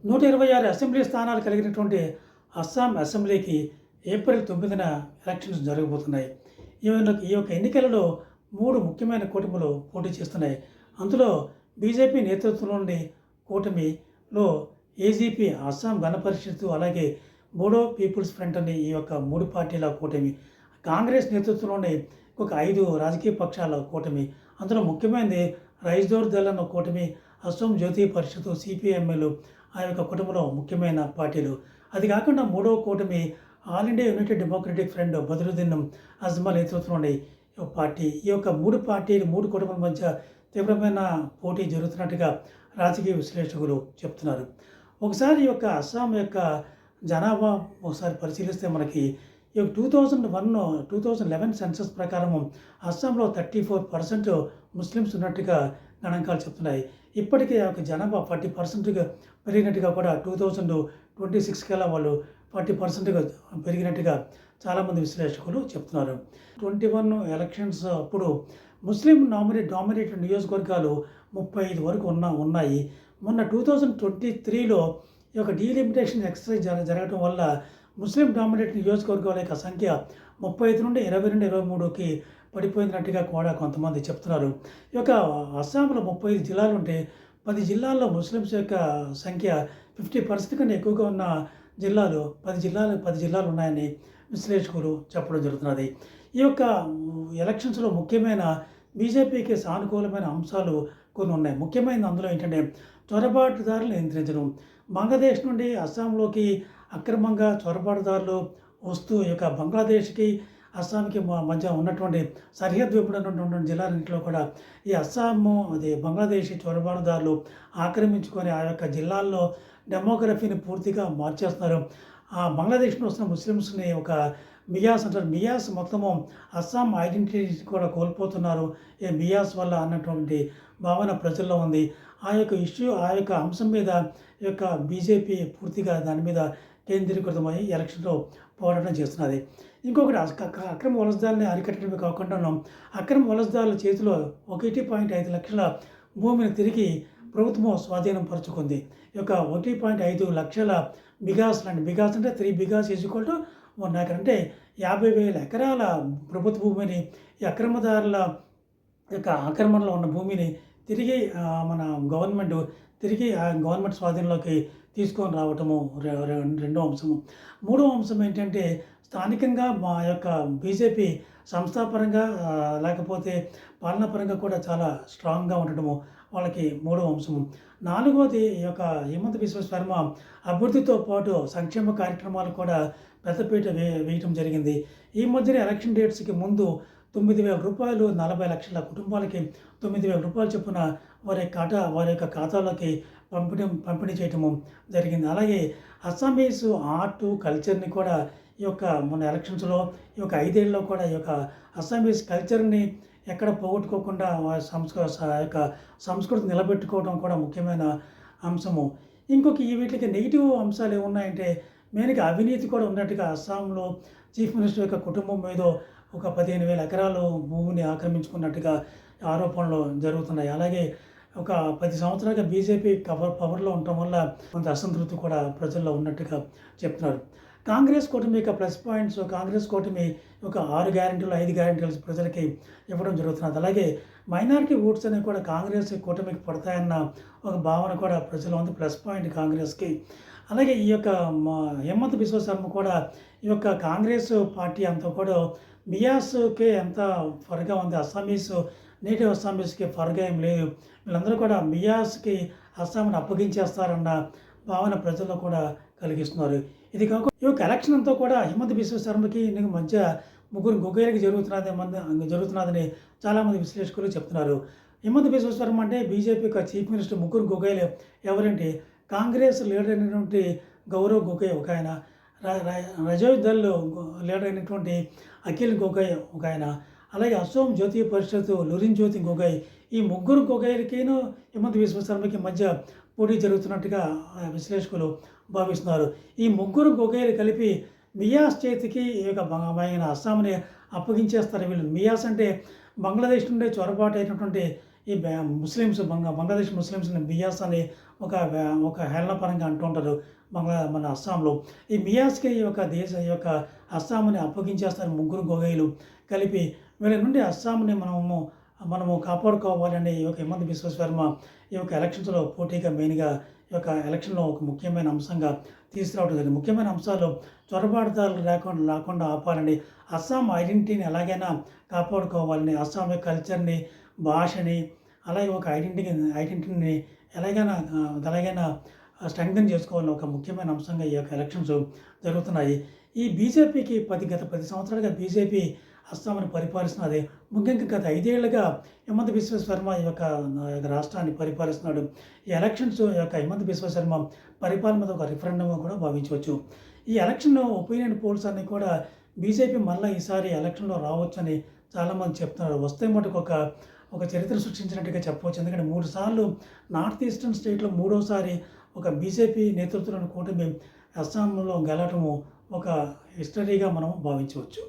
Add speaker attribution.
Speaker 1: 126 assembly స్థానాలు కలిగినటువంటి అస్సాం అసెంబ్లీకి ఏప్రిల్ 9న ఎలక్షన్స్ జరగబోతున్నాయి. ఈ యొక్క ఎన్నికలలో 3 ముఖ్యమైన కూటములు పోటీ చేస్తున్నాయి. అందులో బీజేపీ నేతృత్వంలోని కూటమిలో ఏజీపీ అస్సాం గణ పరిషత్తు, అలాగే బోడో పీపుల్స్ ఫ్రంట్ అని ఈ యొక్క 3 పార్టీల కూటమి, కాంగ్రెస్ నేతృత్వంలోని ఒక 5 రాజకీయ పక్షాల కూటమి, అందులో ముఖ్యమైనది రైజ్దోర్ దళ్ అన్న కూటమి, అస్సాం జ్యోతి పరిషత్తు, సిపిఎంఎల్ ఆ యొక్క కుటుంబంలో ముఖ్యమైన పార్టీలు. అది కాకుండా మూడవ కూటమి all India United democratic front Badruddin Ajmal నేతృత్వంలోని పార్టీ. ఈ యొక్క 3 పార్టీలు 3 కుటుంబాల మధ్య తీవ్రమైన పోటీ జరుగుతున్నట్టుగా రాజకీయ విశ్లేషకులు చెప్తున్నారు. ఒకసారి ఈ యొక్క అస్సాం యొక్క జనాభా ఒకసారి పరిశీలిస్తే మనకి ఈ 2011 సెన్సస్ ప్రకారం అస్సాంలో 34% ముస్లిమ్స్ ఉన్నట్టుగా గణాంకాలు చెప్తున్నాయి. ఇప్పటికే ఒక జనాభా 40%గా పెరిగినట్టుగా కూడా 2026 కల్లా వాళ్ళు 40%గా పెరిగినట్టుగా చాలామంది విశ్లేషకులు చెప్తున్నారు. 21 ఎలక్షన్స్ అప్పుడు ముస్లిం డామినేటెడ్ నియోజకవర్గాలు 35 వరకు ఉన్నాయి. మొన్న 2023లో ఈ యొక్క డీలిమిటేషన్ ఎక్సర్సైజ్ జరగడం వల్ల ముస్లిం డామినేటెడ్ నియోజకవర్గాల యొక్క సంఖ్య 35 నుండి 23కి పడిపోయినట్టుగా కూడా కొంతమంది చెప్తున్నారు. ఈ యొక్క అస్సాంలో 35 జిల్లాలు ఉంటే 10 జిల్లాల్లో ముస్లిమ్స్ యొక్క సంఖ్య 50% కన్నా ఎక్కువగా ఉన్న జిల్లాలు 10 జిల్లాలు ఉన్నాయని విశ్లేషకులు చెప్పడం జరుగుతున్నది. ఈ యొక్క ఎలక్షన్స్లో ముఖ్యమైన బీజేపీకి సానుకూలమైన అంశాలు కొన్ని ఉన్నాయి. ముఖ్యమైన అందులో ఏంటంటే చొరబాటుదారులు నియంత్రించడం. బంగ్లాదేశ్ నుండి అస్సాంలోకి అక్రమంగా చొరబాటుదారులు వస్తూ ఈ యొక్క బంగ్లాదేశ్కి అస్సాంకి మధ్య ఉన్నటువంటి సరిహద్దు ఉన్నటువంటి జిల్లాలన్నింటిలో కూడా ఈ అస్సాము బంగ్లాదేశీ చొరబాటుదారులు ఆక్రమించుకొని ఆ యొక్క జిల్లాల్లో డెమోగ్రఫీని పూర్తిగా మార్చేస్తున్నారు. ఆ బంగ్లాదేశ్ నుంచి వస్తున్న ముస్లిమ్స్ని ఒక మియాస్ అంటారు. మియాస్ మొత్తము అస్సాం ఐడెంటిటీ కూడా కోల్పోతున్నారు ఈ మియాస్ వల్ల అన్నటువంటి భావన ప్రజల్లో ఉంది. ఆ యొక్క అంశం మీద ఈ యొక్క బీజేపీ పూర్తిగా దాని మీద కేంద్రీకృతమై ఎలక్షన్లో పోరాటం చేస్తున్నది. ఇంకొకటి అక్రమ వలసదారులని అరికట్టడమే కాకుండా అక్రమ వలసదారుల చేతిలో 1.5 లక్షల భూమిని తిరిగి ప్రభుత్వం స్వాధీనం పరుచుకుంది. ఈ యొక్క 1.5 లక్షల బిగాస్ ల్యాండ్, బిగాస్ అంటే 3 బిగాస్ ఈక్వల్ టు 1 acre, అంటే 50,000 ఎకరాల ప్రభుత్వ భూమిని ఈ అక్రమదారుల యొక్క ఆక్రమణలో ఉన్న భూమిని తిరిగి మన గవర్నమెంట్ స్వాధీనంలోకి తీసుకొని రావటము రెండో అంశము. మూడో అంశం ఏంటంటే స్థానికంగా మా యొక్క బీజేపీ సంస్థాపరంగా లేకపోతే పాలనాపరంగా కూడా చాలా స్ట్రాంగ్గా ఉండటము వాళ్ళకి మూడవ అంశము. నాలుగవది ఈ యొక్క హిమంత బిశ్వ శర్మ అభివృద్ధితో పాటు సంక్షేమ కార్యక్రమాలు కూడా పెద్దపీట వేయటం జరిగింది. ఈ మధ్యన ఎలక్షన్ డేట్స్కి ముందు 9,000 రూపాయలు 40 లక్షల కుటుంబాలకి 9,000 రూపాయలు చొప్పున వారి యొక్క ఖాతాలోకి పంపిణీ చేయటము జరిగింది. అలాగే అస్సామీస్ ఆర్ట్ కల్చర్ని కూడా ఈ యొక్క మన ఎలక్షన్స్లో ఈ యొక్క 5 ఏళ్ళలో కూడా ఈ యొక్క అస్సామీస్ కల్చర్ని ఎక్కడ పోగొట్టుకోకుండా యొక్క సంస్కృతి నిలబెట్టుకోవడం కూడా ముఖ్యమైన అంశము. ఇంకొక వీటికి నెగిటివ్ అంశాలు ఏమున్నాయంటే మెయిన్గా అవినీతి కూడా ఉన్నట్టుగా అస్సాంలో చీఫ్ మినిస్టర్ యొక్క కుటుంబం మీద ఒక 15,000 ఎకరాలు భూమిని ఆక్రమించుకున్నట్టుగా ఆరోపణలు జరుగుతున్నాయి. అలాగే ఒక 10 సంవత్సరాలుగా బీజేపీ పవర్లో ఉండటం వల్ల కొంత అసంతృప్తి కూడా ప్రజల్లో ఉన్నట్టుగా చెప్తున్నారు. కాంగ్రెస్ కూటమి యొక్క ప్లస్ పాయింట్స్, కాంగ్రెస్ కూటమి ఒక 6 గ్యారెంటీలు 5 గ్యారెంటీలు ప్రజలకి ఇవ్వడం జరుగుతున్నది. అలాగే మైనారిటీ ఓట్స్ అనేవి కూడా కాంగ్రెస్ కూటమికి పడతాయన్న ఒక భావన కూడా ప్రజల్లో ఉంది, ప్లస్ పాయింట్ కాంగ్రెస్కి. అలాగే ఈ యొక్క హిమంత బిశ్వ శర్మ కూడా ఈ యొక్క కాంగ్రెస్ పార్టీ అంతా కూడా మియాస్కి ఎంత ఫర్గా ఉంది, నేటివ్ అస్సామీస్కి ఫర్గా ఏం లేదు. వీళ్ళందరూ కూడా మియాస్కి అస్సాంని అప్పగించేస్తారన్న భావన ప్రజల్లో కూడా కలిగిస్తున్నారు. ఇది కాకుండా ఈ యొక్క ఎలక్షన్ అంతా కూడా హిమంత బిశ్వ శర్మకి మధ్య ముగ్గురు గొగోయిలకి జరుగుతున్నదని చాలామంది విశ్లేషకులు చెప్తున్నారు. హిమంత బిశ్వ శర్మ అంటే బీజేపీ యొక్క చీఫ్ మినిస్టర్. ముగ్గురు గొగోయిలు ఎవరంటే కాంగ్రెస్ లీడర్ అయినటువంటి గౌరవ్ గొగోయ్ ఒక ఆయన, రజోయ్ దళ్ లీడర్ అయినటువంటి అఖిల్ గొగోయ్ ఒక ఆయన, అలాగే అస్సాం జ్యోతి పరిషత్ లురిన్ జ్యోతి గొగోయ్. ఈ ముగ్గురు గొగోయిలకిను హిమంత బిశ్వ శర్మకి మధ్య పోటీ జరుగుతున్నట్టుగా విశ్లేషకులు భావిస్తున్నారు. ఈ ముగ్గురు గొగోయిలు కలిపి మియాస్ చేతికి ఈ యొక్క అస్సాంని అప్పగించేస్తారు వీళ్ళు. మియాస్ అంటే బంగ్లాదేశ్ నుండి చొరబాటు అయినటువంటి ఈ ముస్లిమ్స్ బంగ్లాదేశ్ ముస్లిమ్స్‌ని బియాస్ అని ఒక హేళనపరంగా అంటూ ఉంటారు. మన అస్సాంలో. ఈ మియాస్‌కి ఈ యొక్క అస్సాంని అప్పగించేస్తారు ముగ్గురు గొగైలు కలిపి. వీళ్ళ నుండి అస్సాంని మనము కాపాడుకోవాలని ఈ యొక్క హిమంత బిశ్వ శర్మ ఈ యొక్క ఎలక్షన్స్‌లో పోటీగా మెయిన్‌గా ఈ యొక్క ఎలక్షన్‌లో ఒక ముఖ్యమైన అంశంగా తీసుకురావడం జరిగింది. ముఖ్యమైన అంశాలు చొరబాటుదారులు రాకుండా ఆపాలని, అస్సాం ఐడెంటిటీని ఎలాగైనా కాపాడుకోవాలని, అస్సాం యొక్క కల్చర్‌ని, భాషని, అలాగే ఒక ఐడెంటిటీని ఎలాగైనా స్ట్రెంగ్థెన్ చేసుకోవాలని ఒక ముఖ్యమైన అంశంగా ఈ యొక్క ఎలక్షన్స్ జరుగుతున్నాయి. ఈ బీజేపీకి గత 10 సంవత్సరాలుగా బీజేపీ అస్సాంని పరిపాలిస్తున్నది. ముఖ్యంగా గత 5 ఏళ్లుగా హిమంత బిశ్వ శర్మ ఈ యొక్క రాష్ట్రాన్ని పరిపాలిస్తున్నాడు. ఈ ఎలక్షన్స్ ఈ యొక్క హిమంత బిశ్వ శర్మ పరిపాలన మీద ఒక రిఫరెండంగా కూడా భావించవచ్చు. ఈ ఎలక్షన్ ఒపీనియన్ పోల్స్ అన్నీ కూడా బీజేపీ మళ్ళీ ఈసారి ఎలక్షన్‌లో రావచ్చని చాలామంది చెప్తున్నారు. వస్తే మటుకు ఒక చరిత్ర సృష్టించినట్టుగా చెప్పవచ్చు. ఎందుకంటే 3 సార్లు నార్త్ ఈస్టర్న్ స్టేట్‌లో మూడోసారి ఒక బీజేపీ నేతృత్వంలోని కూటమి అస్సాంలో గెలవటము ఒక హిస్టరీగా మనం భావించవచ్చు.